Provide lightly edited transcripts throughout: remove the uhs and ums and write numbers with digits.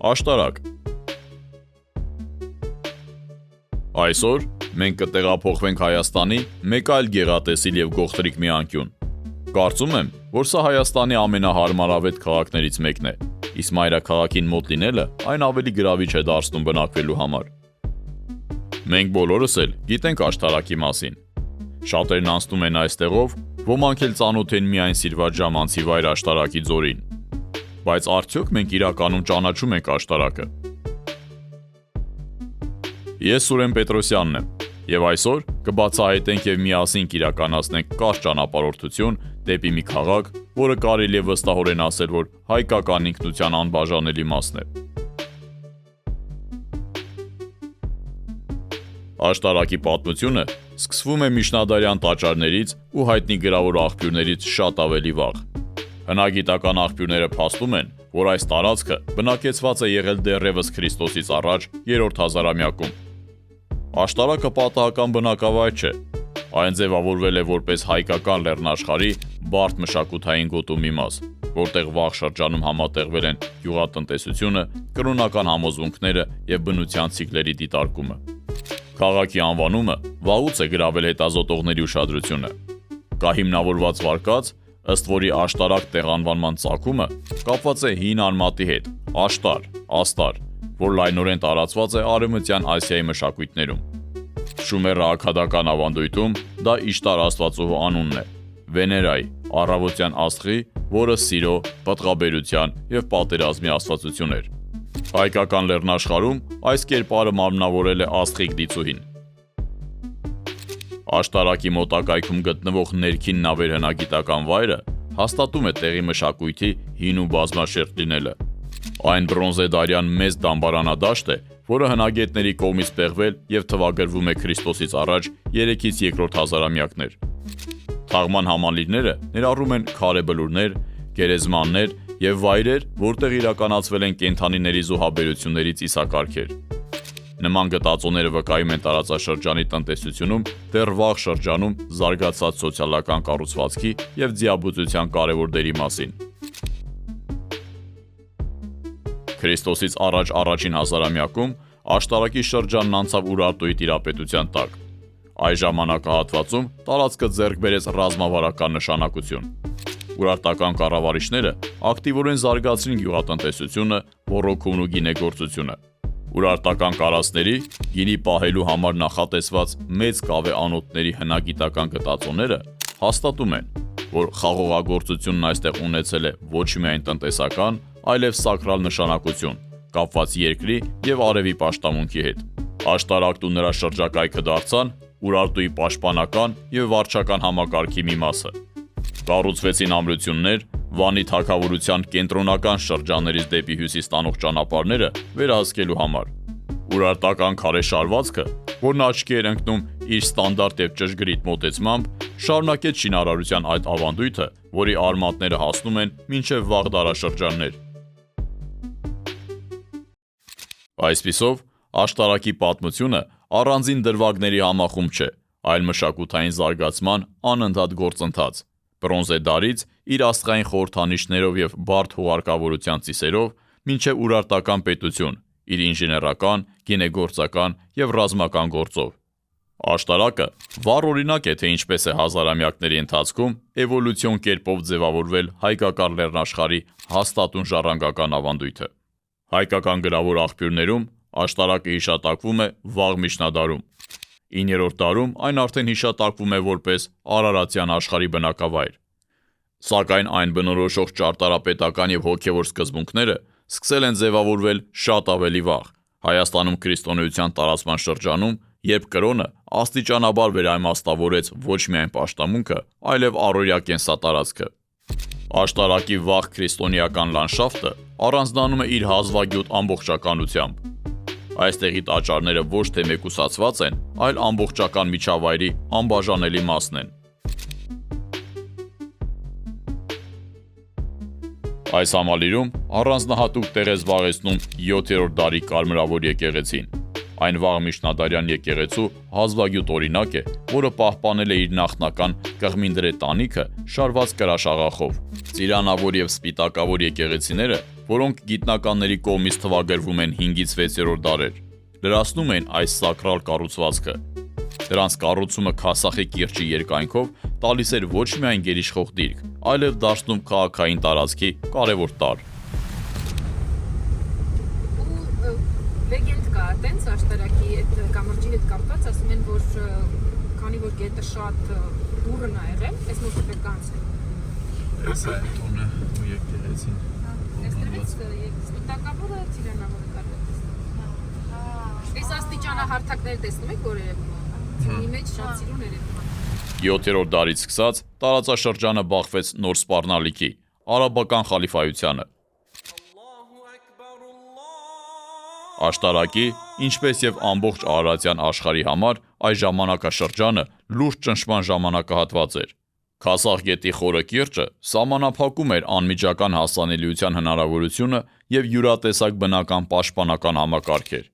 Աշտարակ։ Այսօր մենք կտեղափոխվենք Հայաստանի մեկ այլ գեղատեսիլ և գողտրիկ մի անկյուն։ Կարծում եմ, որ սա Հայաստանի ամենահարմարավետ քաղաքներից մեկն է, իսկ մայրաքաղաքին մոտ լինելը այն ավելի գրավիչ է դարձնում բնակվելու համար։ Մենք բոլորս էլ գիտենք Աշտարակի մասին։ Շատերն անցնում են այստեղով, ոմանք էլ ծանոթ են միայն սիրված ժամանցի վայր Աշտարակի ձորին։ Բայց արդյոք մենք իրականում ճանաչում ենք Աշտարակը։ Ես Սուրեն Պետրոսյանն եմ, և այսօր կբացահայտենք և միասին կիրականացնենք կարճ ճանապարհորդություն դեպի մի քաղաք, որը կարելի է վստահորեն ասել, որ հայկական ինքնության անբաժանելի մասն է։ Աշտարակի պատմությունը սկսվում է միջնադարյան տաճարներից ու հայտնի գրավոր աղբյուրներից շատ ավելի վաղ։ Հնագիտական աղբյուրները փաստում են, որ այս տարածքը բնակեցված է եղել դեռևս Քրիստոսից առաջ 3-րդ հազարամյակում։ Աշտարակը պատահական բնակավայր չէ, այն ձևավորվել է որպես հայկական լեռնաշխարհի բարդ մշակութային գոտու մի մաս, որտեղ վաղ շրջանում համատեղվել են գյուղատնտեսությունը, կրոնական համոզմունքները և բնության ցիկլերի դիտարկումը։ Քաղաքի անվանումը վաղուց է գրավել հետազոտողների ուշադրությունը։ Կա հիմնավորված վարկած, ըստ որի Աշտարակ տեղանվանման ծագումը կապված է հին արմատի հետ՝ աշտար, աստար, որ լայնորեն տարածված է Արևմտյան Ասիայի մշակույթներում։ Շումերը աքադական ավանդույթում դա Իշտար աստվածուհու անունն է, Վեներայի, առավոտյան աստղի, որը սիրո, պտղաբերության և պատերազմի աստվածություն էր։ Հայկական լեռնաշխարհում այս կերպարը մարմնավորել է աստղիկ դիցուհին։ Աշտարակի մոտակայքում գտնվող ներքին նավեր հնագիտական վայրը հաստատում է տեղի մշակույթի հին ու բազմաշերտ լինելը։ Այն բրոնզեդարյան մեծ դամբարանադաշտ է, որը հնագետների կողմից պեղվել և թվագրվում է Քրիստոսից առաջ 3-ից 2-րդ հազարամյակներ։ Թաղման համալիրները ներառում են քարե բլուրներ, գերեզմաններ և վայրեր, որտեղ իրականացվել են կենդանիների զոհաբերությունների ծիսակարգեր։ Նման գտածոները վկայում են տարածաշրջանի տնտեսությունում դեռ վաղ շրջանում զարգացած սոցիալական կառուցվածքի և ձիաբուծության կարևոր դերի մասին։ Քրիստոսից առաջ առաջին հազարամյակում Աշտարակի շրջանն անցավ Ուրարտուի տիրապետության տակ։ Այս ժամանակահատվածում տարածքը ձեռք բերեց ռազմավարական նշանակություն։ Ուրարտական կառավարիչները ակտիվորեն զարգացրին գյուղատնտեսությունը, ոռոգումն ու գինեգործությունը։ Ուրարտական կարասների, գինի պահելու համար նախատեսված մեծ կավե անոթների հնագիտական գտածոները հաստատում են, որ խաղողագործությունն այստեղ ունեցել է ոչ միայն տնտեսական, այլև սակրալ նշանակություն, կապված երկրի և արևի պաշտամունքի հետ։ Աշտարակն ու նրա շրջակայքը դարձան Ուրարտուի պաշտպանական և վարչական համակարգի մի մասը։ Կառուցվեցին ամրություններ, Վանի թագավորության կենտրոնական շրջաններից դեպի հյուսիս տանող ճանապարհները վերահսկելու համար։ Ուրարտական քարե շարվածքը, որն աչքի էր ընկնում իր ստանդարտ և ճշգրիտ մոտեցմամբ, շարունակեց շինարարության այդ ավանդույթը, որի արմատները հասնում են մինչև վաղ դարաշրջաններ։ Այսպիսով, Աշտարակի պատմությունը առանձին դրվագների համախումբ չէ, այլ մշակութային զարգացման անընդհատ գործընթաց։ Բրոնզե դարից իր աստղային խորհրդանիշներով և բարդ հուղարկավորության ծիսերով մինչև ուրարտական պետություն՝ իր ինժեներական, գինեգործական և ռազմական գործով։ Աշտարակը վառ օրինակ է, թե ինչպես է հազարամյակների ընթացքում էվոլյուցիոն կերպով ձևավորվել հայկական լեռնաշխարհի հաստատուն ժառանգական ավանդույթը։ Հայկական գրավոր աղբյուրներում Աշտարակը հիշատակվում է վաղ միջնադարում։ 9-րդ դարում այն արդեն հիշատակվում է որպես Արարատյան աշխարհի բնակավայր։ Սակայն այն բնորոշող ճարտարապետական և հոգևոր սկզբունքները սկսել են ձևավորվել շատ ավելի վաղ, Հայաստանում քրիստոնեության տարածման շրջանում, երբ կրոնը աստիճանաբար վերաիմաստավորեց ոչ միայն պաշտամունքը, այլև առօրյա կենսատարածքը։ Աշտարակի վաղ քրիստոնեական լանդշաֆտը առանձնանում է իր հազվագյուտ ամբողջականությամբ։ Այստեղի տաճարները ոչ թե մեկուսացված են, այլ ամբողջական միջավայրի անբաժանելի մասն են։ Այս համալիրում առանձնահատուկ տեղ է զբաղեցնում 7-րդ դարի կարմրավոր եկեղեցին։ Այն վաղ միջնադարյան եկեղեցու հազվագյուտ օրինակ է, որը պահպանել է իր նախնական կղմինդրե տանիքը շարված կրաշաղախով։ Ծիրանավոր և սպիտակավոր եկեղեցիները որոնք գիտնականների կողմից թվագրվում են 5-ից 6-րդ դարեր, լրացնում են այս սակրալ կառուցվածքը։ Դրանց կառուցումը Քասախի կիրճի երկայնքով տալիս էր ոչ միայն գերիշխող դիրք, այլև դարձնում քաղաքային տարածքի կարևոր տարր։ Լեգենդ կա, տենց աշտարակի այդ կամրջի հետ կապված, ասում են, որ քանի որ գետը շատ դուրն ա եղել, այս մոտը կանց է։ Այս այն տունը ու եկեղեցին։ Այստեղից սպիտակավորը ծիրանավորը կարելի։ Այս աստիճանահարթակները տեսնում եք, որ երևում է։ Ձյունի մեջ շատ սիրուն երևում է։ 7-րդ դարից սկսած տարածաշրջանը բախվեց նոր սպառնալիքի՝ արաբական խալիֆայությանը։ Աշտարակի, ինչպես եւ ամբողջ Արարատյան աշխարհի համար այս ժամանակաշրջանը լուրջ ճնշման ժամանակահատված էր։ Քասախ գետի խորը կիրճը սահմանափակում էր անմիջական հասանելիության հնարավորությունը եւ յուրատեսակ բնական պաշտպանական համակարգեր։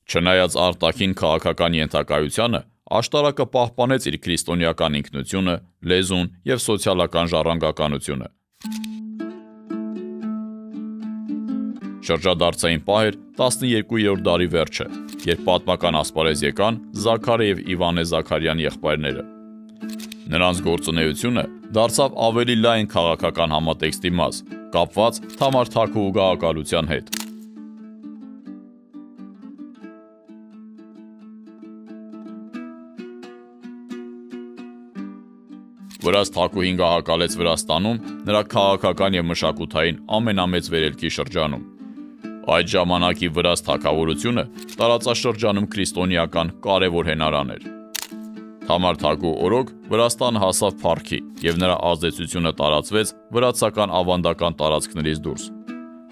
Չնայած արտաքին քաղաքական ենթակայությանը, աշտարակը պահպանեց իր քրիստոնեական ինքնությունը, լեզուն եւ սոցիալական ժառանգականությունը։ Շրջադարձային պահ էր 12-րդ դարի վերջը, երբ պատմական ասպարեզ եկան Զաքարը եւ Իվանե Զաքարյան եղբայրները։ Նրանց գործունեությունը դարձավ ավելի լայն քաղաքական համատեքստի մաս, կապված Թամար Թագուհու գահակալության հետ։ Վրաց Թագուհին գահակալեց Վրաստանում նրա քաղաքական եւ մշակութային ամենամեծ վերելքի շրջանում։ Այդ ժամանակի Վրաց թագավորությունը տարածաշրջանում քրիստոնեական կարևոր հենարան էր։ Թամար Թագուհու օրոք Վրաստանը հասավ փառքի եւ նրա ազդեցությունը տարածվեց վրացական ավանդական տարածքներից դուրս։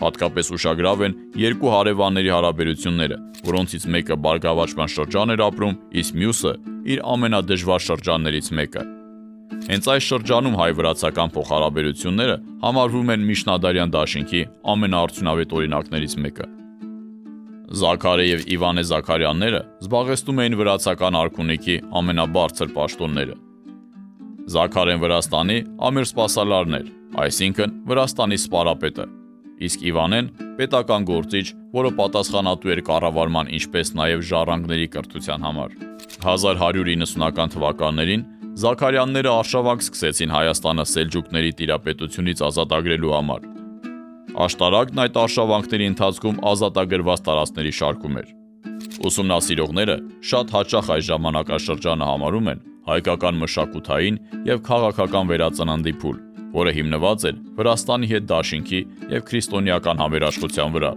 Հատկապես ուշագրավ են երկու հարևանների հարաբերությունները, որոնցից մեկը բարգավաճման շրջան էր ապրում, իսկ մյուսը իր ամենադժվար շրջաններից մեկը։ Հենց այս շրջանում հայ-վրացական փոխհարաբերությունները համարվում են միջնադարյան դաշինքի ամենաարդյունավետ օրինակներից մեկը։ Զաքարը եւ Իվանե Զաքարյանները զբաղեցնում էին վրացական արքունիքի ամենաբարձր պաշտոնները։ Զաքարեն Վրաստանի ամիրսպասալարն էր, այսինքն Վրաստանի սպարապետը, իսկ Իվանեն պետական գործիչ, որը պատասխանատու էր կառավարման ինչպես նաեւ ժառանգների կրթության համար։ 1190-ական թվականներին Զաքարյանները արշավանք սկսեցին Հայաստանը սելջուկների տիրապետությունից ազատագրելու համար։ Աշտարակն այդ արշավանքների ընթացքում ազատագրված տարածքների շարքում էր։ Ուսումնասիրողները շատ հաճախ այս ժամանակաշրջանը համարում են հայկական մշակութային եւ քաղաքական վերածննդի փուլ, որը հիմնված էր Վրաստանի հետ դաշինքի եւ քրիստոնեական համերաշխության վրա։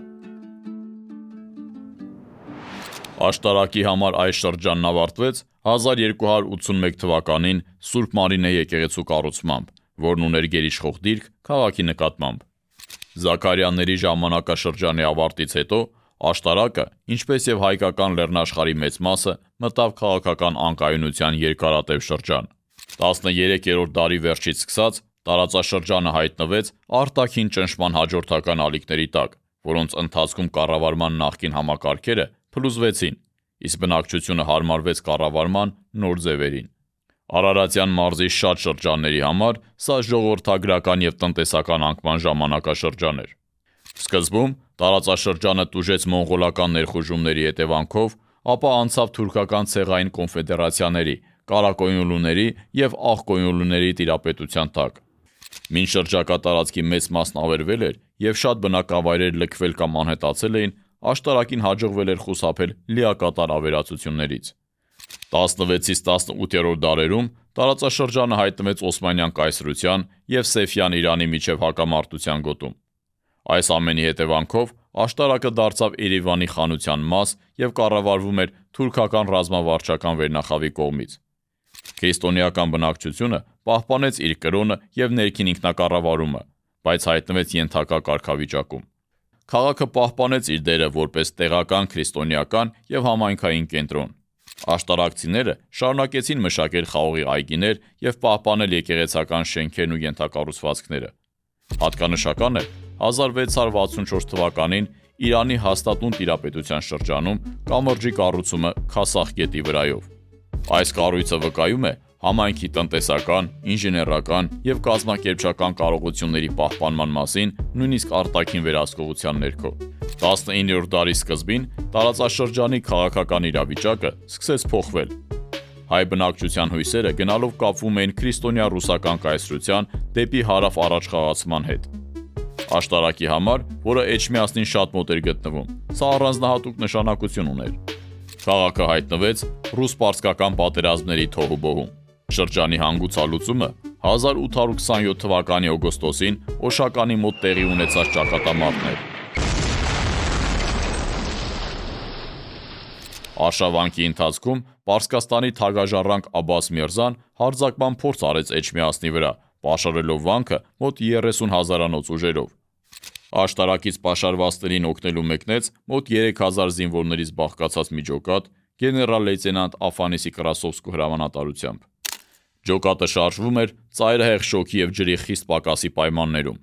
Աշտարակի համար այս շրջանն ավարտվեց 1281 թվականին Սուրբ Մարինե եկեղեցու կառուցմամբ, որն ուներ գերիշխող դիրք քաղաքի նկատմամբ։ Զաքարյանների ժամանակաշրջանի ավարտից հետո Աշտարակը, ինչպես եւ հայկական լեռնաշխարհի մեծ մասը, մտավ քաղաքական անկայունության երկարատև շրջան։ 13-րդ դարի վերջից սկսած տարածաշրջանը հայտնվեց արտաքին ճնշման հաջորդական ալիքների տակ, որոնց ընթացքում կառավարման նախկին համակարգերը փլուզվեցին, իսկ բնակչությունը հարմարվեց կառավարման նոր ձևերին։ Արարատյան մարզի շատ շրջանների համար սա ժողովրդագրական եւ տնտեսական անկման ժամանակաշրջան էր։ Սկզբում տարածաշրջանը տուժեց մոնղոլական ներխուժումների հետևանքով, ապա անցավ թուրքական ցեղային կոնֆեդերացիաների, կարակոյունլուների եւ աղկոյունլուների տիրապետության տակ։ Մինչ շրջակա տարածքի մեծ մասն ավերվել էր եւ շատ բնակավայրեր լքվել կամ անհետացել էին, Աշտարակին հաջողվել էր խուսափել լիակատար ավերածություններից։ 16-ից 18-րդ դարերում տարածաշրջանը հայտնվեց Օսմանյան կայսրության եւ Սեֆյան Իրանի միջև հակամարտության գոտում։ Այս ամենի հետևանքով Աշտարակը դարձավ Երևանի խանության մաս եւ կառավարվում էր թուրքական ռազմավարչական վերնախավի կողմից։ Քրիստոնեական բնակչությունը պահպանեց իր կրոնը եւ ներքին ինքնակառավարումը, բայց հայտնվեց ենթակա կարգավիճակում։ Քաղաքը պահպանեց իր դերը որպես տեղական քրիստոնեական եւ համայնքային կենտրոն։ Աշտարակցիները շարունակեցին մշակել խաղողի այգիներ եւ պահպանել եկեղեցական շենքերն ու ենթակառուցվածքները։ Հատկանշական է 1664 թվականին Իրանի հաստատուն տիրապետության շրջանում կամրջի կառուցումը Քասախ գետի վրայով։ Այս կառույցը վկայում է համայնքի տնտեսական, ինժեներական եւ կազմակերպչական կարողությունների պահպանման մասին, նույնիսկ արտաքին վերահսկողության ներքո։ 19-րդ դարի սկզբին տարածաշրջանի քաղաքական իրավիճակը սկսեց փոխվել։ Հայ բնակչության հույսերը գնալով կապվում էին քրիստոնյա-ռուսական կայսրության դեպի հարավ առաջխաղացման հետ։ Աշտարակի համար, որը Էջմիածնին շատ մոտ էր գտնվում, սա առանձնահատուկ նշանակություն ուներ։ Քաղաքը հայտնվեց ռուս-պարսկական պատերազմների թոհուբոհում։ Շրջանի հանգուցալուծումը 1827 թվականի օգոստոսին Օշականի մոտ տեղի ունեցած ճակատամարտն էր։ Արշավանքի ընթացքում Պարսկաստանի թագաժառանգ Աբբաս Միրզան հարձակման փորձ արեց Էջմիածնի վրա, պաշարելով վանքը մոտ 30,000-անոց ուժերով։ Աշտարակից պաշարվածներին օգնելու մեկնեց մոտ 3000 զինվորներից բաղկացած մի ջոկատ գեներալ-լեյտենանտ Աֆանիսի Կրասովսկու հրամանատարությամբ։ Ջոկատը շարժվում էր ծայրահեղ շոգի եւ ջրի խիստ պակասի պայմաններում։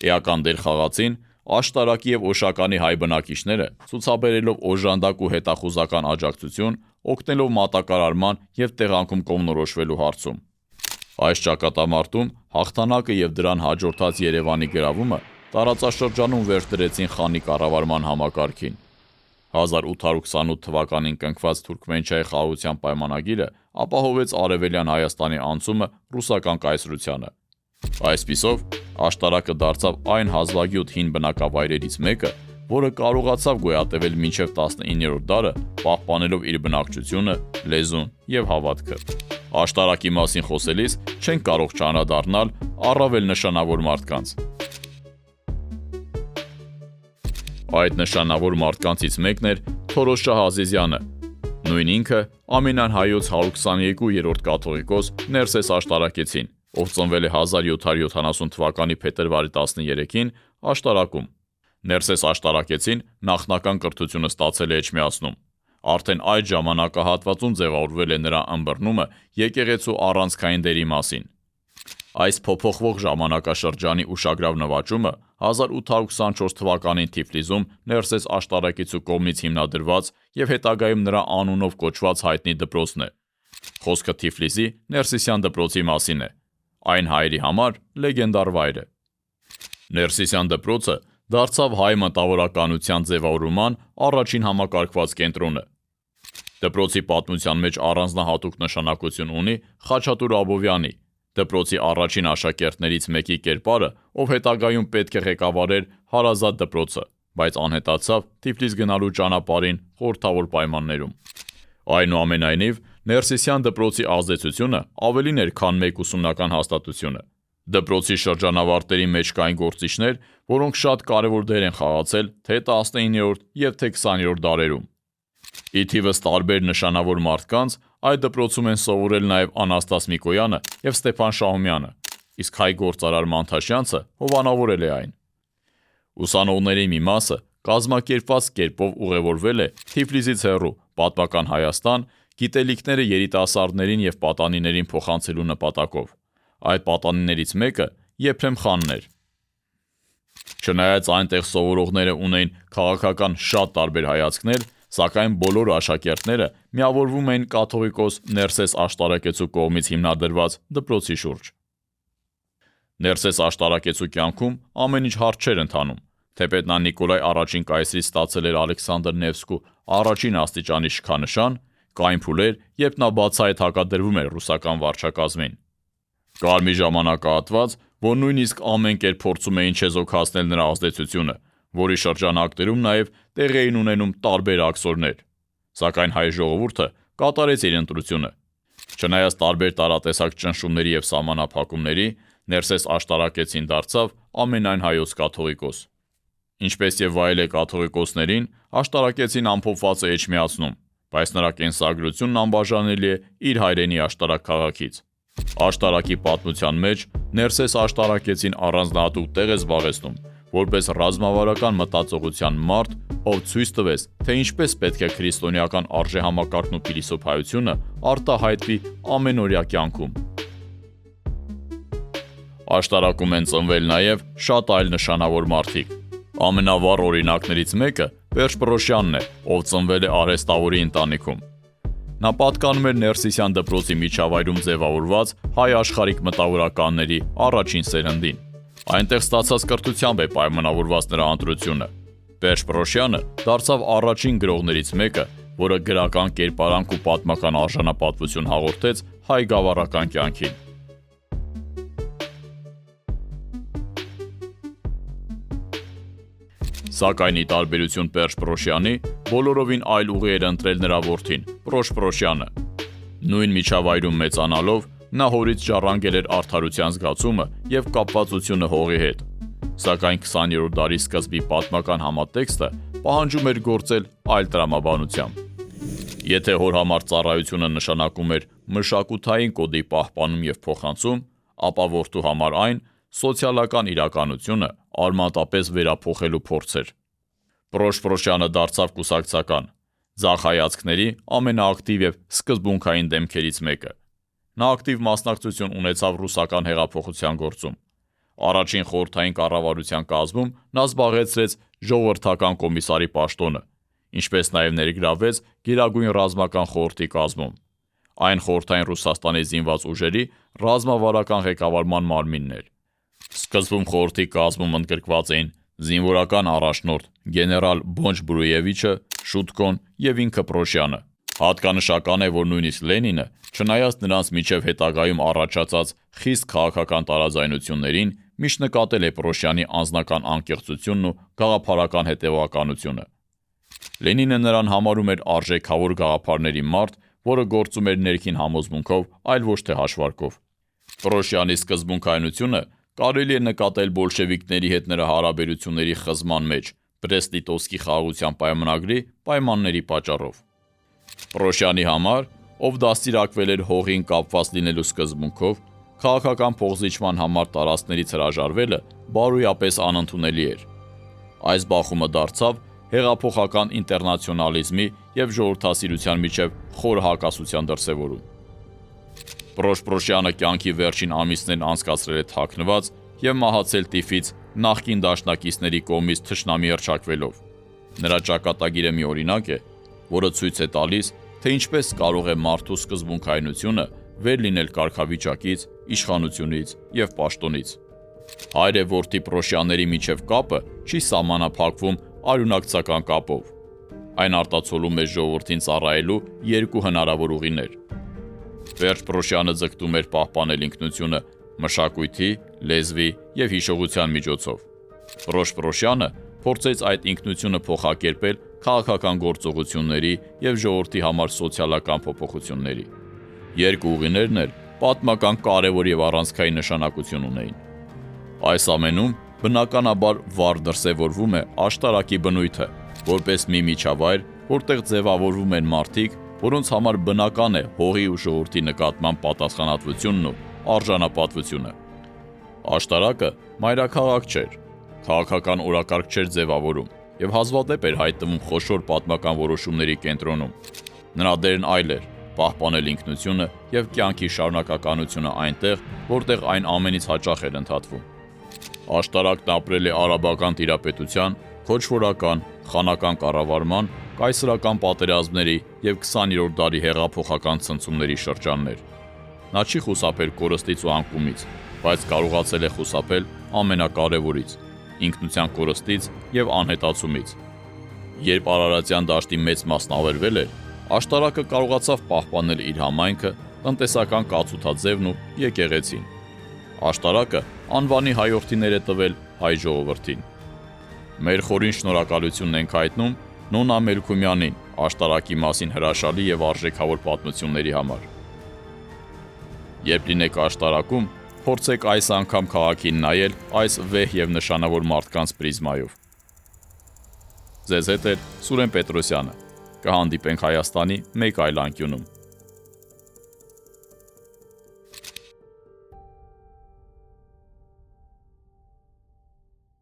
Էական դեր խաղացին Աշտարակի եւ Օշականի հայ բնակիչները, ցուցաբերելով օժանդակ ու հետախուզական աջակցություն, օգնելով մատակարարման եւ տեղանքում կողմնորոշվելու հարցում։ Այս ճակատամարտում հաղթանակը եւ դրան հաջորդած Երևանի գրավումը տարածաշրջանում վերջ դրեցին խանի կառավարման համակարգին։ 1828 թվականին կնքված Թուրքմենչայի խաղաղության պայմանագիրը ապահովեց Արևելյան Հայաստանի անցումը ռուսական կայսրությանը։ Այսպիսով, Աշտարակը դարձավ այն հազվագյուտ հին բնակավայրերից մեկը, որը կարողացավ գոյատևել մինչև 19-րդ դարը, պահպանելով իր բնակչությունը, լեզուն եւ հավատքը։ Աշտարակի մասին խոսելիս չենք կարող չանդրադառնալ առավել նշանավոր մարդկանց։ Այդ նշանավոր մարդկանցից մեկն էր Թորոս Շահ Ազիզյանը, նույն ինքը Ամենայն հայոց 122-րդ կաթողիկոս Ներսես Աշտարակեցին, ով ծնվել է 1770 թվականի փետրվարի 13-ին Աշտարակում։ Ներսես Աշտարակեցին նախնական կրթությունը ստացել է Էջմիածնում։ Արդեն այդ ժամանակահատվածում ձևավորվել է նրա ըմբռնումը եկեղեցու առանցքային դերի մասին։ Այս փոփոխվող ժամանակաշրջանի ուշագրավ նվաճումը 1824 թվականին Թիֆլիսում Ներսես Աշտարակեցու կողմից հիմնադրված եւ հետագայում նրա անունով կոչված հայտնի դպրոցն է։ Խոսքը Թիֆլիսի Ներսիսյան դպրոցի մասին է։ Այն հայերի համար լեգենդար վայր է։ Ներսիսյան դպրոցը դարձավ հայ մտավորականության ձևավորման առաջին համակարգված կենտրոնը։ Դպրոցի պատմության մեջ առանձնահատուկ նշանակություն ունի Խաչատուր Աբովյանի, դպրոցի առաջին աշակերտներից մեկի կերպարը, ով հետագայում պետք է ղեկավարեր Հարազատ դպրոցը, բայց անհետացավ Թիֆլիս գնալու ճանապարհին խորհրդավոր պայմաններում։ Այնուամենայնիվ, Ներսիսյան դպրոցի ազդեցությունը ավելին էր, քան մեկ ուսումնական հաստատությունը։ Դպրոցի շրջանավարտերի մեջ կային գործիչներ, որոնք շատ կարևոր դեր են խաղացել թե 19-րդ եւ թե 20-րդ դարերում։ Ի թիվս տարբեր նշանավոր մարդկանց այդ դպրոցում են սովորել նաև Անաստաս Միկոյանը եւ Ստեփան Շահումյանը, իսկ հայ գործարար Մանթաշյանցը հովանավորել է այն։ Ուսանողների մի մասը կազմակերպված կերպով ուղևորվել է Թիֆլիսից հեռու պատմական Հայաստան գիտելիքները երիտասարդներին եւ պատանիներին փոխանցելու նպատակով։ Այդ պատանիներից մեկը Եփրեմ խանն էր։ Չնայած այնտեղ սովորողները ունեին քաղաքական շատ տարբեր հայացքներ, սակայն բոլոր աշակերտները միավորվում էին կաթողիկոս Ներսես Աշտարակեցու կողմից հիմնադրված դպրոցի շուրջ։ Ներսես Աշտարակեցու կյանքում ամեն ինչ հարթ չէր ընթանում, թեպետ նա Նիկոլայ առաջին կայսրից ստացել էր Ալեքսանդր Նևսկու առաջին աստիճանի շքանշան, կային փուլեր, երբ նա բացահայտ հակադրվում էր ռուսական վարչակազմին։ Կար մի ժամանակահատված, որ նույնիսկ ամեն կերպ փորձում էին չեզոքացնել նրա ազդեցությունը, որի շրջանակներում նաև տեղի էին ունենում տարբեր աքսորներ։ Սակայն հայ ժողովուրդը կատարեց իր ընտրությունը։ Չնայած տարբեր տարատեսակ ճնշումների եւ սահմանափակումների, Ներսես Աշտարակեցին դարձավ ամենայն հայոց կաթողիկոս։ Ինչպես եւ վայել է կաթողիկոսներին, Աշտարակեցին ամփոփված է Էջմիածնում, բայց նրա կենսագրությունն անբաժանելի է իր հայրենի Աշտարակ քաղաքից։ Աշտարակի պատմության մեջ Ներսես Աշտարակեցին առանձնահատուկ տեղ է զբաղեցնում, որպես ռազմավարական մտածողության մարդ, ով ցույց տվեց, թե ինչպես պետք է քրիստոնեական արժեհամակարգն ու փիլիսոփայությունը արտահայտվի ամենօրյա կյանքում։ Աշտարակում են ծնվել նաև շատ այլ նշանավոր մարդիկ։ Ամենավառ օրինակներից մեկը Պերճ Պռոշյանն է, ով ծնվել է արհեստավորի ընտանիքում։ Նա պատկանում էր Ներսիսյան դպրոցի միջավայրում ձևավորված հայ աշխարհիկ մտավորականների առաջին սերնդին։ Այնտեղ ստացած կրթությամբ է պայմանավորված նրա ընտրությունը։ Պերճ Պրոշյանը դարձավ առաջին գրողներից մեկը, որը գրական կերպարանք ու պատմական արժանապատվություն հաղորդեց հայ գավառական կյանքին։ Սակայն ի տարբերություն Պերճ Պրոշյանի, բոլորովին այլ ուղի էր ընտրել նրա որդին՝ Պրոշ Պրոշյանը։ Նույն միջավայրում մեծանալով նա հորից ժառանգել էր արդարության զգացումը եւ կապվածությունը հողի հետ։ Սակայն 20-րդ դարի սկզբի պատմական համատեքստը պահանջում էր գործել այլ տրամաբանությամբ։ Եթե հոր համար ծառայությունը նշանակում էր մշակութային կոդի պահպանում եւ փոխանցում, ապա որդու համար այն սոցիալական իրականությունը արմատապես վերափոխելու փորձ էր։ Պրոշ Պրոշյանը դարձավ կուսակցական, ձախ հայացքների ամենաակտիվ եւ սկզբունքային դեմքերից մեկը։ Նա ակտիվ մասնակցություն ունեցավ ռուսական հեղափոխության գործում։ Առաջին խորհրդային կառավարության կազմում նա զբաղեցրեց ժողովրդական կոմիսարի պաշտոնը, ինչպես նաև ներգրավվեց Գերագույն ռազմական խորհրդի կազմում։ Այն խորհրդային Ռուսաստանի զինված ուժերի ռազմավարական ղեկավարման մարմինն էր։ Սկզբում խորհրդի կազմում ընդգրկված էին զինվորական առաջնորդ գեներալ Բոնչ Բրուևիչը, Շուտկոն եւ ինքը Պրոշյանը։ Հատկանշական է, որ նույնիսկ Լենինը, չնայած նրանց միջև հետագայում առաջացած խիստ քաղաքական տարաձայնություններին, միշտ նկատել է Պրոշյանի անձնական անկեղծությունն ու գաղափարական հետևողականությունը։ Լենինը նրան համարում էր արժեքավոր գաղափարների մարդ, որը գործում էր ներքին համոզմունքով, այլ ոչ թե հաշվարկով։ Պրոշյանի սկզբունքայնությունը կարելի է նկատել բոլշևիկների հետ նրա հարաբերությունների խզման մեջ Բրեստ-Լիտովսկի խաղաղության պայմանագրի պայմանների պատճառով։ Պրոշյանի համար, ով դաստիարակվել էր հողին կապված լինելու սկզբունքով, քաղաքական փոխզիջման համար տարածքներից հրաժարվելը բարոյապես անընդունելի էր։ Այս բախումը դարձավ հեղափոխական ինտերնացիոնալիզմի եւ ժողովրդասիրության միջև խոր հակասության դրսեւորում։ Պրոշ Պրոշյանը կյանքի վերջին ամիսներն անցկացրել է թաքնված եւ մահացել տիֆից նախկին դաշնակիցների կողմից թշնամի հռչակվելով։ Նրա ճակատագիրը մի օրինակ է, որը ցույց է տալիս, թե ինչպես կարող է մարդու սկզբունքայնությունը վեր լինել կարգավիճակից, իշխանությունից եւ պաշտոնից։ Հայր է որդի Պրոշյանների միջև կապը չի սահմանափակվում արյունակցական կապով։ Այն արտացոլում է ժողովրդին ծառայելու երկու հնարավոր ուղիներ։ Պերճ Պրոշյանը ձգտում էր պահպանել ինքնությունը մշակույթի, լեզվի եւ հիշողության միջոցով։ Պրոշ Պրոշյանը փորձեց այդ ինքնությունը փոխակերպել քաղաքական գործողությունների եւ ժողովրդի համար սոցիալական փոփոխությունների։ Երկու ուղիներն էլ պատմական կարևոր եւ առանցքային նշանակություն ունեին։ Այս ամենում բնականաբար վառ դրսևորվում է աշտարակի բնույթը, որպես մի միջավայր, որտեղ ձևավորվում են մարդիկ, որոնց համար բնական է հողի ու ժողովրդի նկատմամբ պատասխանատվությունն ու արժանապատվությունը։ Աշտարակը մայրաքաղաք չէր, քաղաքական օրակարգ չէր ձևավորում եւ հազվադեպ էր հայտնվում խոշոր պատմական որոշումների կենտրոնում։ Նրա դերն այլ էր՝ պահպանել ինքնությունը եւ կյանքի շարունակականությունը այնտեղ, որտեղ այն ամենից հաճախ էր ընդհատվում։ Աշտարակն ապրել է արաբական տիրապետության, քոչվորական, խանական կառավարման, կայսրական պատերազմների եւ 20-րդ դարի հեղափոխական ցնցումների շրջաններ։ Նա չի խուսափել կորստից ու անկումից, բայց կարողացել է խուսափել ամենակարևորից՝ ինքնության կորստից եւ անհետացումից։ Երբ Արարատյան դաշտի մեծ մասն ավերվել էր, աշտարակը կարողացավ պահպանել իր համայնքը, տնտեսական կացութաձևն ու եկեղեցին։ Աշտարակը անվանի հայորդիներ է տվել հայ ժողովրդին։ Մեր խորին շնորհակալությունն ենք հայտնում Նոնա Մելքումյանին աշտարակի մասին հրաշալի եւ արժեքավոր պատմությունների համար։ Երբ լինեք աշտարակում, փորձեք այս անգամ քաղաքին նայել այս վեհ եւ նշանավոր մարդկանց պրիզմայով։ Ձեզ հետ է Սուրեն Պետրոսյանը։ Կհանդիպենք Հայաստանի մեկ այլ անկյունում։